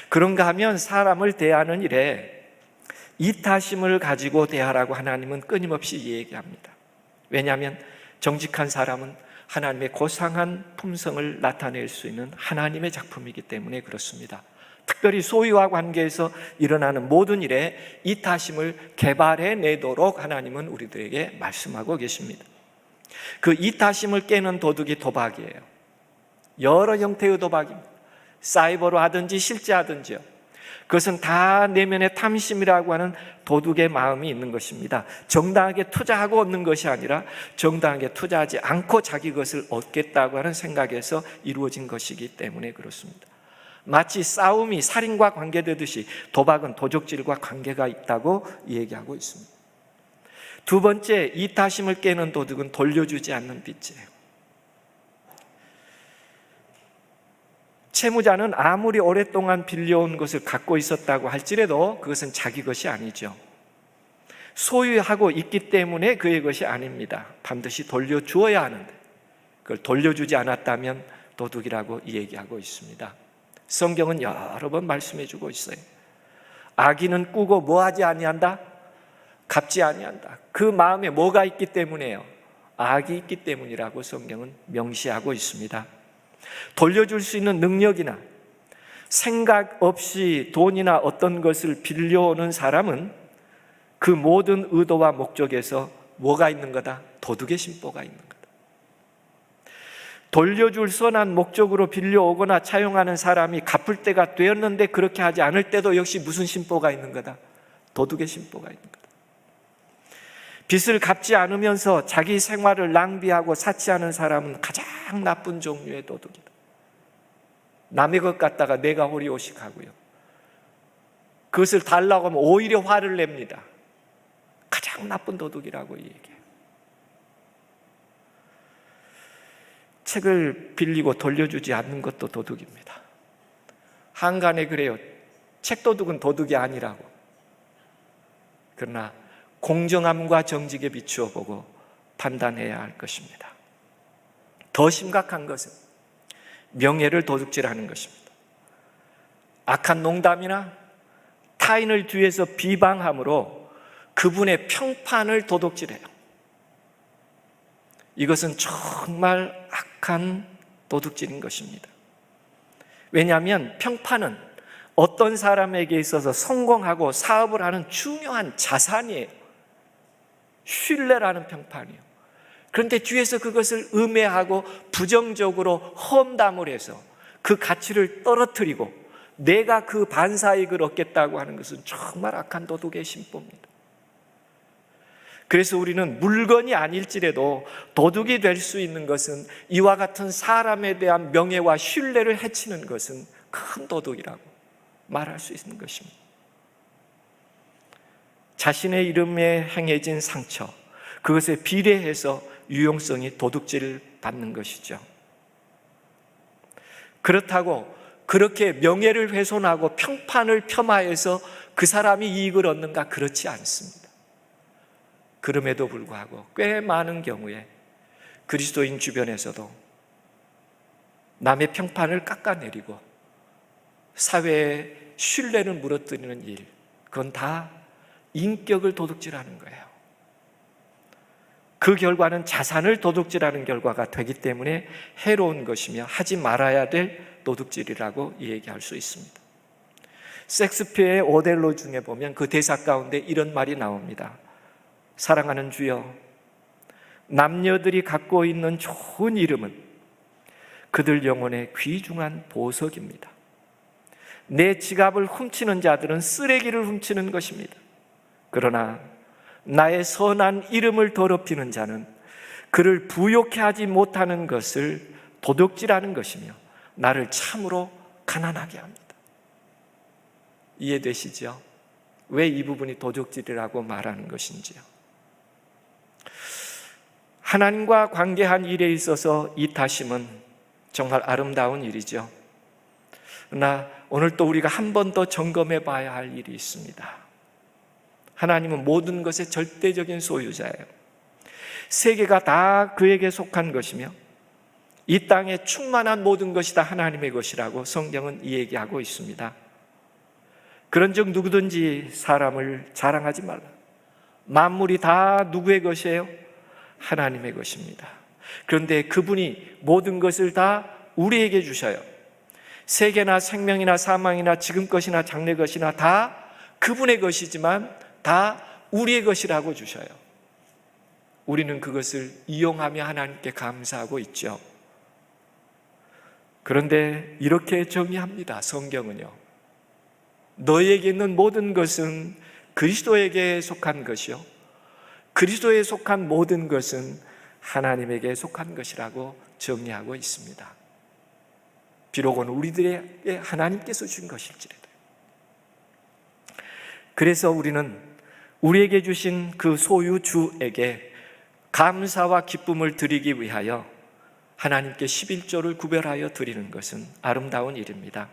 그런가 하면 사람을 대하는 일에 이타심을 가지고 대하라고 하나님은 끊임없이 얘기합니다. 왜냐하면 정직한 사람은 하나님의 고상한 품성을 나타낼 수 있는 하나님의 작품이기 때문에 그렇습니다. 특별히 소유와 관계에서 일어나는 모든 일에 이타심을 개발해내도록 하나님은 우리들에게 말씀하고 계십니다. 그 이타심을 깨는 도둑이 도박이에요. 여러 형태의 도박입니다. 사이버로 하든지 실제 하든지요. 그것은 다 내면의 탐심이라고 하는 도둑의 마음이 있는 것입니다. 정당하게 투자하고 얻는 것이 아니라 정당하게 투자하지 않고 자기 것을 얻겠다고 하는 생각에서 이루어진 것이기 때문에 그렇습니다. 마치 싸움이 살인과 관계되듯이 도박은 도적질과 관계가 있다고 얘기하고 있습니다. 두 번째, 이타심을 깨는 도둑은 돌려주지 않는 빚이에요. 채무자는 아무리 오랫동안 빌려온 것을 갖고 있었다고 할지라도 그것은 자기 것이 아니죠. 소유하고 있기 때문에 그의 것이 아닙니다. 반드시 돌려주어야 하는데 그걸 돌려주지 않았다면 도둑이라고 얘기하고 있습니다. 성경은 여러 번 말씀해 주고 있어요. 악인은 꾸고 뭐하지 아니한다? 갚지 아니한다. 그 마음에 뭐가 있기 때문에요? 악이 있기 때문이라고 성경은 명시하고 있습니다. 돌려줄 수 있는 능력이나 생각 없이 돈이나 어떤 것을 빌려오는 사람은 그 모든 의도와 목적에서 뭐가 있는 거다? 도둑의 심보가 있는 거다. 돌려줄 선한 목적으로 빌려오거나 차용하는 사람이 갚을 때가 되었는데 그렇게 하지 않을 때도 역시 무슨 심보가 있는 거다? 도둑의 심보가 있는 거다. 빚을 갚지 않으면서 자기 생활을 낭비하고 사치하는 사람은 가장 나쁜 종류의 도둑이다. 남의 것 갖다가 내가 호리호식하고요. 그것을 달라고 하면 오히려 화를 냅니다. 가장 나쁜 도둑이라고 얘기해요. 책을 빌리고 돌려주지 않는 것도 도둑입니다. 한간에 그래요. 책 도둑은 도둑이 아니라고. 그러나 공정함과 정직에 비추어 보고 판단해야 할 것입니다. 더 심각한 것은 명예를 도둑질하는 것입니다. 악한 농담이나 타인을 뒤에서 비방함으로 그분의 평판을 도둑질해요. 이것은 정말 악한 도둑질인 것입니다. 왜냐하면 평판은 어떤 사람에게 있어서 성공하고 사업을 하는 중요한 자산이에요. 신뢰라는 평판이요. 그런데 뒤에서 그것을 음해하고 부정적으로 험담을 해서 그 가치를 떨어뜨리고 내가 그 반사이익을 얻겠다고 하는 것은 정말 악한 도둑의 심보입니다. 그래서 우리는 물건이 아닐지라도 도둑이 될 수 있는 것은 이와 같은 사람에 대한 명예와 신뢰를 해치는 것은 큰 도둑이라고 말할 수 있는 것입니다. 자신의 이름에 행해진 상처, 그것에 비례해서 유용성이 도둑질을 받는 것이죠. 그렇다고 그렇게 명예를 훼손하고 평판을 폄하해서 그 사람이 이익을 얻는가? 그렇지 않습니다. 그럼에도 불구하고 꽤 많은 경우에 그리스도인 주변에서도 남의 평판을 깎아내리고 사회의 신뢰를 무너뜨리는 일, 그건 다 인격을 도둑질하는 거예요. 그 결과는 자산을 도둑질하는 결과가 되기 때문에 해로운 것이며 하지 말아야 될 도둑질이라고 얘기할 수 있습니다. 섹스피어의 오델로 중에 보면 그 대사 가운데 이런 말이 나옵니다. 사랑하는 주여, 남녀들이 갖고 있는 좋은 이름은 그들 영혼의 귀중한 보석입니다. 내 지갑을 훔치는 자들은 쓰레기를 훔치는 것입니다. 그러나 나의 선한 이름을 더럽히는 자는 그를 부욕해 하지 못하는 것을 도둑질하는 것이며 나를 참으로 가난하게 합니다. 이해되시죠? 왜 이 부분이 도둑질이라고 말하는 것인지요. 하나님과 관계한 일에 있어서 이타심은 정말 아름다운 일이죠. 그러나 오늘 또 우리가 한 번 더 점검해 봐야 할 일이 있습니다. 하나님은 모든 것의 절대적인 소유자예요. 세계가 다 그에게 속한 것이며 이 땅에 충만한 모든 것이 다 하나님의 것이라고 성경은 얘기하고 있습니다. 그런즉 누구든지 사람을 자랑하지 말라. 만물이 다 누구의 것이에요? 하나님의 것입니다. 그런데 그분이 모든 것을 다 우리에게 주셔요. 세계나 생명이나 사망이나 지금 것이나 장래 것이나 다 그분의 것이지만 다 우리의 것이라고 주셔요. 우리는 그것을 이용하며 하나님께 감사하고 있죠. 그런데 이렇게 정의합니다. 성경은요. 너희에게 있는 모든 것은 그리스도에게 속한 것이요, 그리스도에 속한 모든 것은 하나님에게 속한 것이라고 정의하고 있습니다. 비록은 우리들에게 하나님께서 주신 것일지라도. 그래서 우리는 우리에게 주신 그 소유주에게 감사와 기쁨을 드리기 위하여 하나님께 11조를 구별하여 드리는 것은 아름다운 일입니다.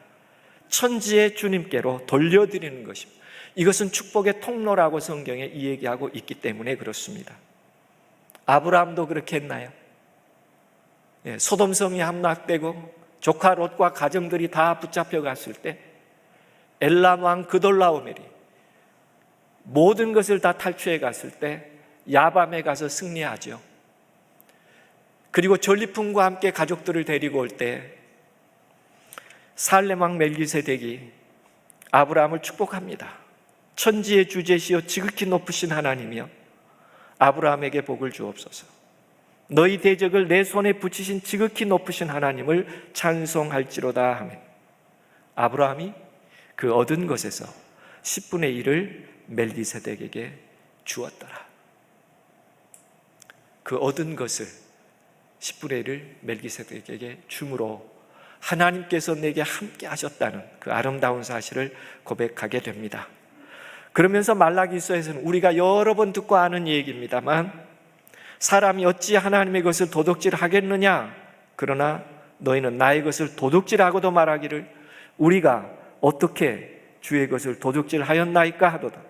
천지의 주님께로 돌려드리는 것입니다. 이것은 축복의 통로라고 성경에 이야기하고 있기 때문에 그렇습니다. 아브라함도 그렇게 했나요? 소돔성이 함락되고 조카 롯과 가정들이 다 붙잡혀 갔을 때 엘람 왕 그돌라오멜이 모든 것을 다 탈취해 갔을 때 야밤에 가서 승리하죠. 그리고 전리품과 함께 가족들을 데리고 올 때 살렘 왕 멜기세덱이 아브라함을 축복합니다. 천지의 주제시여 지극히 높으신 하나님이여 아브라함에게 복을 주옵소서. 너희 대적을 내 손에 붙이신 지극히 높으신 하나님을 찬송할지로다 하며 아브라함이 그 얻은 것에서 10분의 1을 멜기세덱에게 주었더라. 그 얻은 것을 10분의 1을 멜기세덱에게 줌으로 하나님께서 내게 함께 하셨다는 그 아름다운 사실을 고백하게 됩니다. 그러면서 말라기서에서는 우리가 여러 번 듣고 아는 얘기입니다만 사람이 어찌 하나님의 것을 도둑질하겠느냐, 그러나 너희는 나의 것을 도둑질하고도 말하기를 우리가 어떻게 주의 것을 도둑질하였나이까 하도다.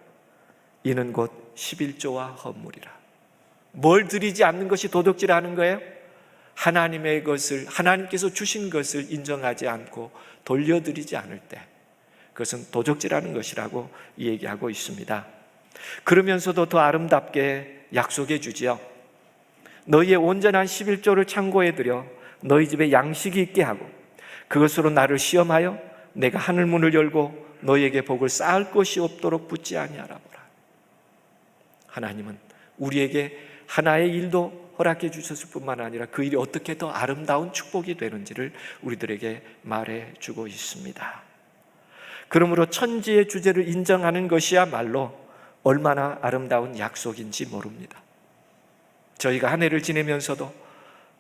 이는 곧 11조와 헌물이라. 뭘 드리지 않는 것이 도둑질하는 거예요? 하나님의 것을, 하나님께서 주신 것을 인정하지 않고 돌려드리지 않을 때 그것은 도적질하는 것이라고 얘기하고 있습니다. 그러면서도 더 아름답게 약속해 주지요. 너희의 온전한 11조를 창고에 들여 너희 집에 양식이 있게 하고 그것으로 나를 시험하여 내가 하늘 문을 열고 너희에게 복을 쌓을 것이 없도록 붙지 아니하라 보라. 하나님은 우리에게 하나의 일도 허락해 주셨을 뿐만 아니라 그 일이 어떻게 더 아름다운 축복이 되는지를 우리들에게 말해주고 있습니다. 그러므로 천지의 주제를 인정하는 것이야말로 얼마나 아름다운 약속인지 모릅니다. 저희가 한 해를 지내면서도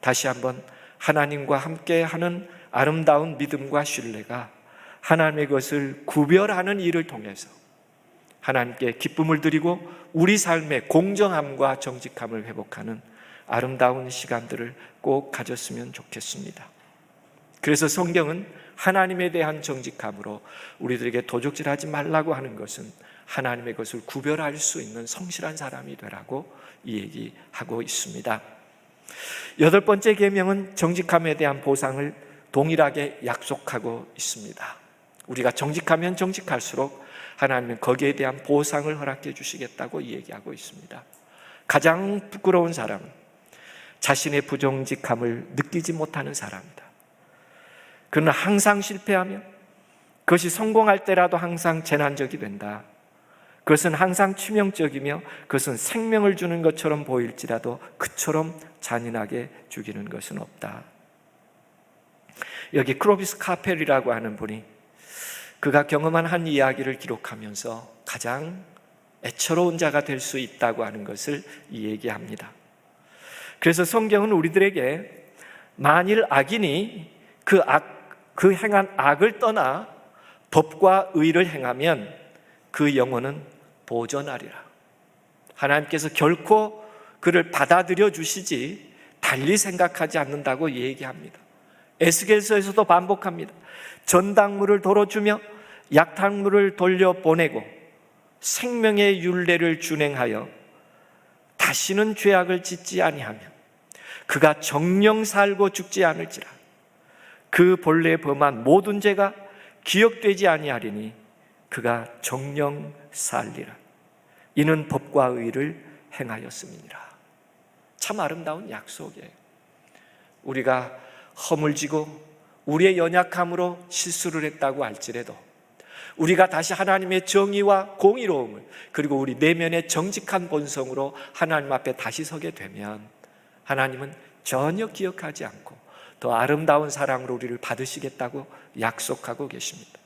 다시 한번 하나님과 함께하는 아름다운 믿음과 신뢰가 하나님의 것을 구별하는 일을 통해서 하나님께 기쁨을 드리고 우리 삶의 공정함과 정직함을 회복하는 아름다운 시간들을 꼭 가졌으면 좋겠습니다. 그래서 성경은 하나님에 대한 정직함으로 우리들에게 도적질하지 말라고 하는 것은 하나님의 것을 구별할 수 있는 성실한 사람이 되라고 얘기하고 있습니다. 8번째 계명은 정직함에 대한 보상을 동일하게 약속하고 있습니다. 우리가 정직하면 정직할수록 하나님은 거기에 대한 보상을 허락해 주시겠다고 얘기하고 있습니다. 가장 부끄러운 사람은 자신의 부정직함을 느끼지 못하는 사람이다. 그는 항상 실패하며 그것이 성공할 때라도 항상 재난적이 된다. 그것은 항상 치명적이며 그것은 생명을 주는 것처럼 보일지라도 그처럼 잔인하게 죽이는 것은 없다. 여기 크로비스 카펠이라고 하는 분이 그가 경험한 한 이야기를 기록하면서 가장 애처로운 자가 될 수 있다고 하는 것을 얘기합니다. 그래서 성경은 우리들에게 만일 악인이 그 행한 악을 떠나 법과 의를 행하면 그 영혼은 보전하리라. 하나님께서 결코 그를 받아들여 주시지 달리 생각하지 않는다고 얘기합니다. 에스겔서에서도 반복합니다. 전당물을 도로 주며 약탕물을 돌려보내고 생명의 율례를 준행하여 다시는 죄악을 짓지 아니하며 그가 정령 살고 죽지 않을지라. 그 본래 범한 모든 죄가 기억되지 아니하리니 그가 정령 살리라. 이는 법과 의를 행하였음이니라. 참 아름다운 약속이에요. 우리가 허물지고 우리의 연약함으로 실수를 했다고 할지라도 우리가 다시 하나님의 정의와 공의로움을, 그리고 우리 내면의 정직한 본성으로 하나님 앞에 다시 서게 되면 하나님은 전혀 기억하지 않고 더 아름다운 사랑으로 우리를 받으시겠다고 약속하고 계십니다.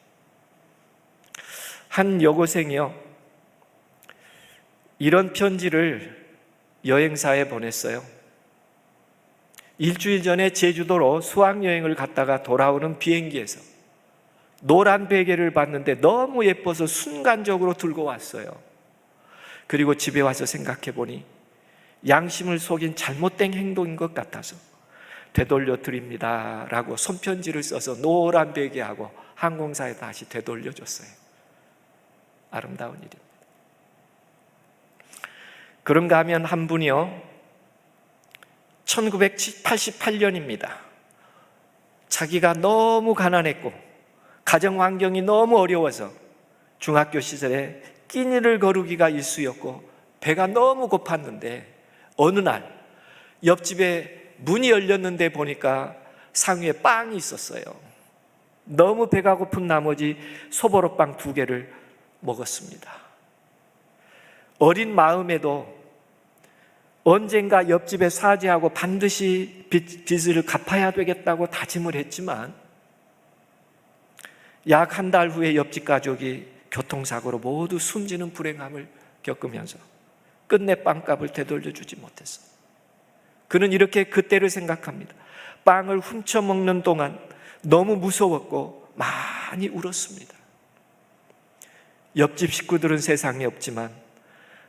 한 여고생이요, 이런 편지를 여행사에 보냈어요. 일주일 전에 제주도로 수학여행을 갔다가 돌아오는 비행기에서 노란 베개를 봤는데 너무 예뻐서 순간적으로 들고 왔어요. 그리고 집에 와서 생각해 보니 양심을 속인 잘못된 행동인 것 같아서 되돌려 드립니다 라고 손편지를 써서 노란 베개하고 항공사에 다시 되돌려 줬어요. 아름다운 일입니다. 그런가 하면 한 분이요, 1988년입니다. 자기가 너무 가난했고 가정 환경이 너무 어려워서 중학교 시절에 끼니를 거르기가 일쑤였고 배가 너무 고팠는데 어느 날 옆집에 문이 열렸는데 보니까 상위에 빵이 있었어요. 너무 배가 고픈 나머지 소보로빵 2개를 먹었습니다. 어린 마음에도 언젠가 옆집에 사죄하고 반드시 빚을 갚아야 되겠다고 다짐을 했지만 약 한 달 후에 옆집 가족이 교통사고로 모두 숨지는 불행함을 겪으면서 끝내 빵값을 되돌려주지 못했어요. 그는 이렇게 그때를 생각합니다. 빵을 훔쳐먹는 동안 너무 무서웠고 많이 울었습니다. 옆집 식구들은 세상에 없지만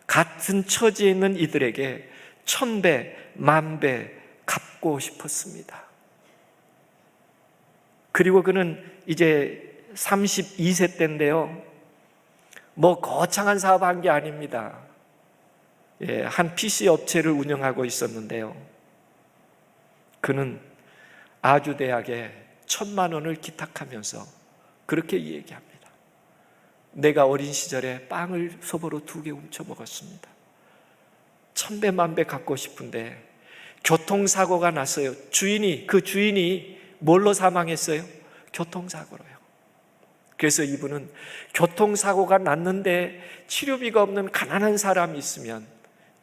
같은 처지에 있는 이들에게 1000배, 10,000배 갚고 싶었습니다. 그리고 그는 이제 32세 때인데요, 뭐 거창한 사업한 게 아닙니다. 한 PC 업체를 운영하고 있었는데요, 그는 아주대학에 1,000만 원을 기탁하면서 그렇게 얘기합니다. 내가 어린 시절에 빵을 소보로 2개 훔쳐 먹었습니다. 1000배, 10,000배 갖고 싶은데 교통사고가 났어요. 그 주인이 뭘로 사망했어요? 교통사고로요. 그래서 이분은 교통사고가 났는데 치료비가 없는 가난한 사람이 있으면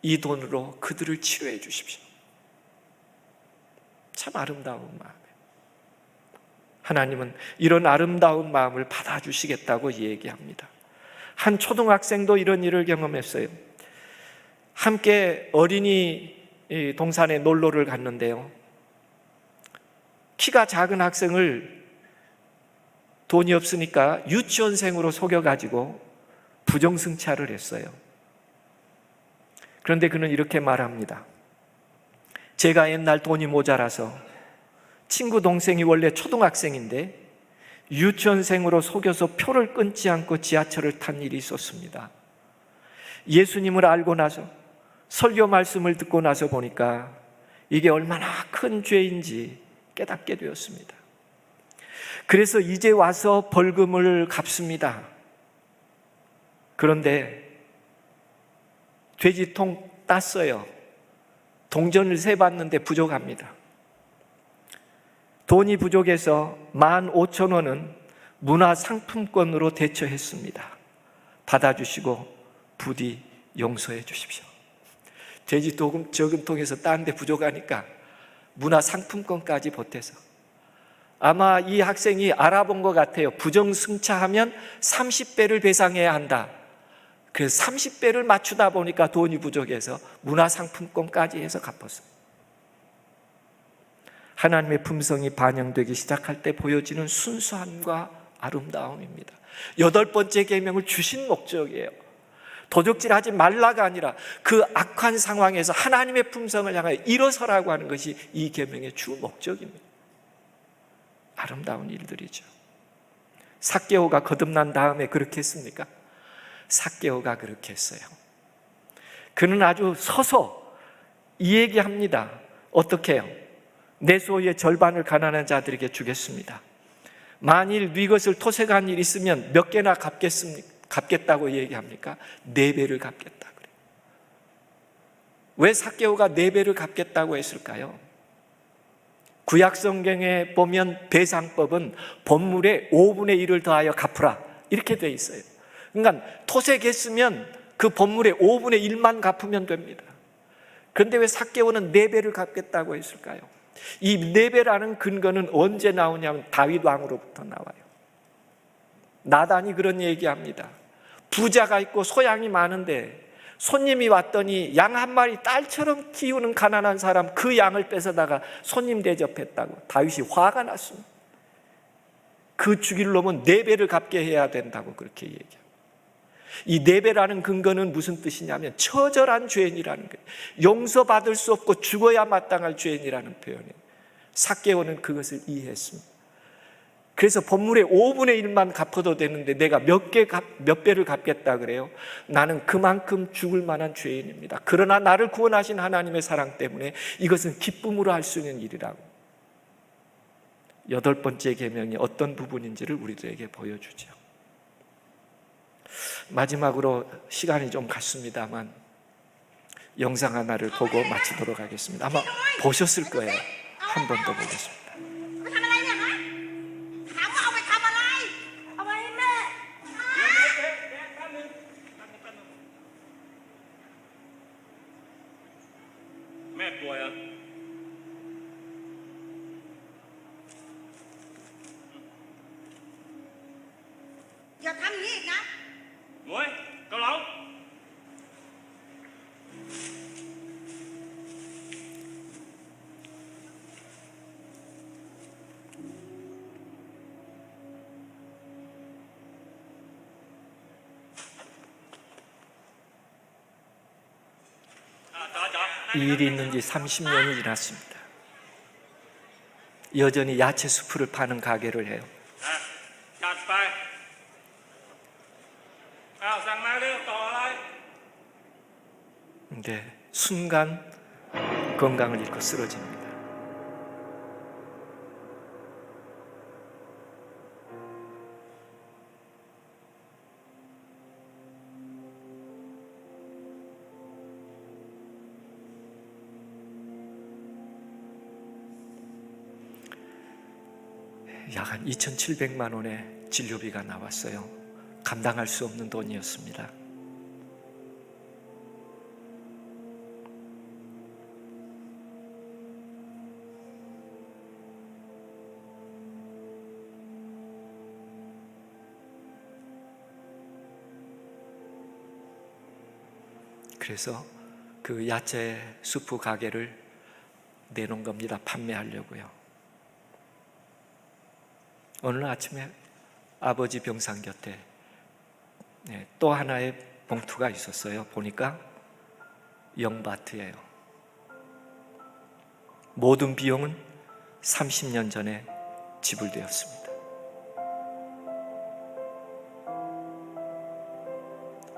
이 돈으로 그들을 치료해 주십시오. 참 아름다운 마음이에요. 하나님은 이런 아름다운 마음을 받아주시겠다고 얘기합니다. 한 초등학생도 이런 일을 경험했어요. 함께 어린이 동산에 놀러를 갔는데요, 키가 작은 학생을 돈이 없으니까 유치원생으로 속여가지고 부정승차를 했어요. 그런데 그는 이렇게 말합니다. 제가 옛날 돈이 모자라서 친구 동생이 원래 초등학생인데 유치원생으로 속여서 표를 끊지 않고 지하철을 탄 일이 있었습니다. 예수님을 알고 나서 설교 말씀을 듣고 나서 보니까 이게 얼마나 큰 죄인지 깨닫게 되었습니다. 그래서 이제 와서 벌금을 갚습니다. 그런데 돼지통 땄어요. 동전을 세봤는데 부족합니다. 돈이 부족해서 15,000원은 문화상품권으로 대처했습니다. 받아주시고 부디 용서해 주십시오. 돼지 저금통에서 딴 데 부족하니까 문화상품권까지 보태서, 아마 이 학생이 알아본 것 같아요. 부정승차하면 30배를 배상해야 한다. 그래서 30배를 맞추다 보니까 돈이 부족해서 문화상품권까지 해서 갚았어요. 하나님의 품성이 반영되기 시작할 때 보여지는 순수함과 아름다움입니다. 8번째 계명을 주신 목적이에요. 도적질하지 말라가 아니라 그 악한 상황에서 하나님의 품성을 향하여 일어서라고 하는 것이 이 계명의 주 목적입니다. 아름다운 일들이죠. 삭개오가 거듭난 다음에 그렇게 했습니까? 삭개오가 그렇게 했어요. 그는 아주 서서 이 얘기합니다. 어떻게 해요? 내 소유의 절반을 가난한 자들에게 주겠습니다. 만일 네 것을 토색한 일 있으면 몇 개나 갚겠다고 얘기합니까? 4배를 갚겠다 그래요. 왜 삭개오가 4배를 갚겠다고 했을까요? 구약 성경에 보면 배상법은 법물의 5분의 1을 더하여 갚으라 이렇게 돼 있어요. 그러니까 토색했으면 그 법물의 5분의 1만 갚으면 됩니다. 그런데 왜 삭개오는 4배를 갚겠다고 했을까요? 이 4배라는 근거는 언제 나오냐면 다윗 왕으로부터 나와요. 나단이 그런 얘기합니다. 부자가 있고 소양이 많은데 손님이 왔더니 양 한 마리 딸처럼 키우는 가난한 사람 그 양을 뺏어다가 손님 대접했다고 다윗이 화가 났습니다. 그 죽일 놈은 4배를 갚게 해야 된다고 그렇게 얘기합니다. 이 4배라는 근거는 무슨 뜻이냐면 처절한 죄인이라는 거예요. 용서받을 수 없고 죽어야 마땅할 죄인이라는 표현이에요. 삭개오는 그것을 이해했습니다. 그래서 법물의 5분의 1만 갚아도 되는데 내가 몇 배를 갚겠다 그래요? 나는 그만큼 죽을 만한 죄인입니다. 그러나 나를 구원하신 하나님의 사랑 때문에 이것은 기쁨으로 할 수 있는 일이라고. 8번째 계명이 어떤 부분인지를 우리들에게 보여주죠. 마지막으로 시간이 좀 갔습니다만 영상 하나를 보고 마치도록 하겠습니다. 아마 보셨을 거예요. 한 번 더 보겠습니다. Giờ thăm gì nè? Ngồi, cao lẩu. 이 일이 있는 지 30년이 지났습니다. 여전히 야채 수프를 파는 가게를 해요. Chặt tay. Sang mai đi, to đây. 근데 순간 건강을 잃고 쓰러집니다. 약 한 2,700만 원의 진료비가 나왔어요. 감당할 수 없는 돈이었습니다. 그래서 그 야채 수프 가게를 내놓은 겁니다. 판매하려고요. 어느 아침에 아버지 병상 곁에 또 하나의 봉투가 있었어요. 보니까 0바트예요. 모든 비용은 30년 전에 지불되었습니다.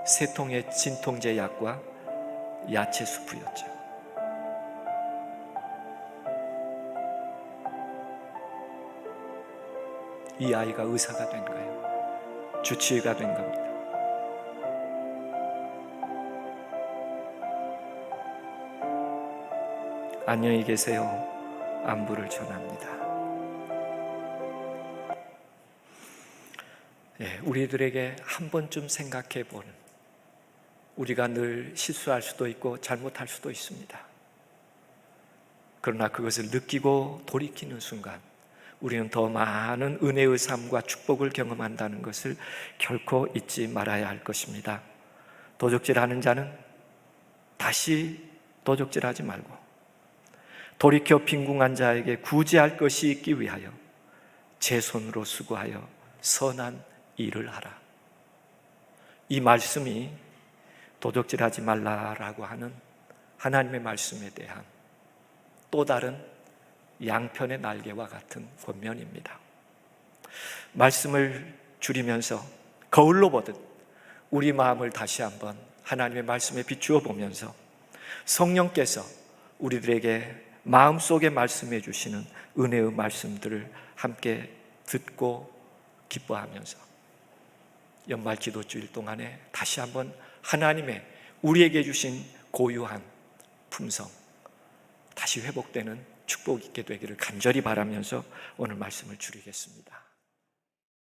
세 통의 진통제 약과 야채 수프였죠. 이 아이가 의사가 된 거예요. 주치의가 된 겁니다. 안녕히 계세요. 안부를 전합니다. 우리들에게 한 번쯤 생각해 보는, 우리가 늘 실수할 수도 있고 잘못할 수도 있습니다. 그러나 그것을 느끼고 돌이키는 순간 우리는 더 많은 은혜의 삶과 축복을 경험한다는 것을 결코 잊지 말아야 할 것입니다. 도적질하는 자는 다시 도적질하지 말고 돌이켜 빈궁한 자에게 구제할 것이 있기 위하여 제 손으로 수고하여 선한 일을 하라. 이 말씀이 도적질하지 말라라고 하는 하나님의 말씀에 대한 또 다른 양편의 날개와 같은 권면입니다. 말씀을 줄이면서 거울로 보듯 우리 마음을 다시 한번 하나님의 말씀에 비추어 보면서 성령께서 우리들에게 마음속에 말씀해 주시는 은혜의 말씀들을 함께 듣고 기뻐하면서 연말 기도주일 동안에 다시 한번 하나님의 우리에게 주신 고유한 품성 다시 회복되는 축복 있게 되기를 간절히 바라면서 오늘 말씀을 줄이겠습니다.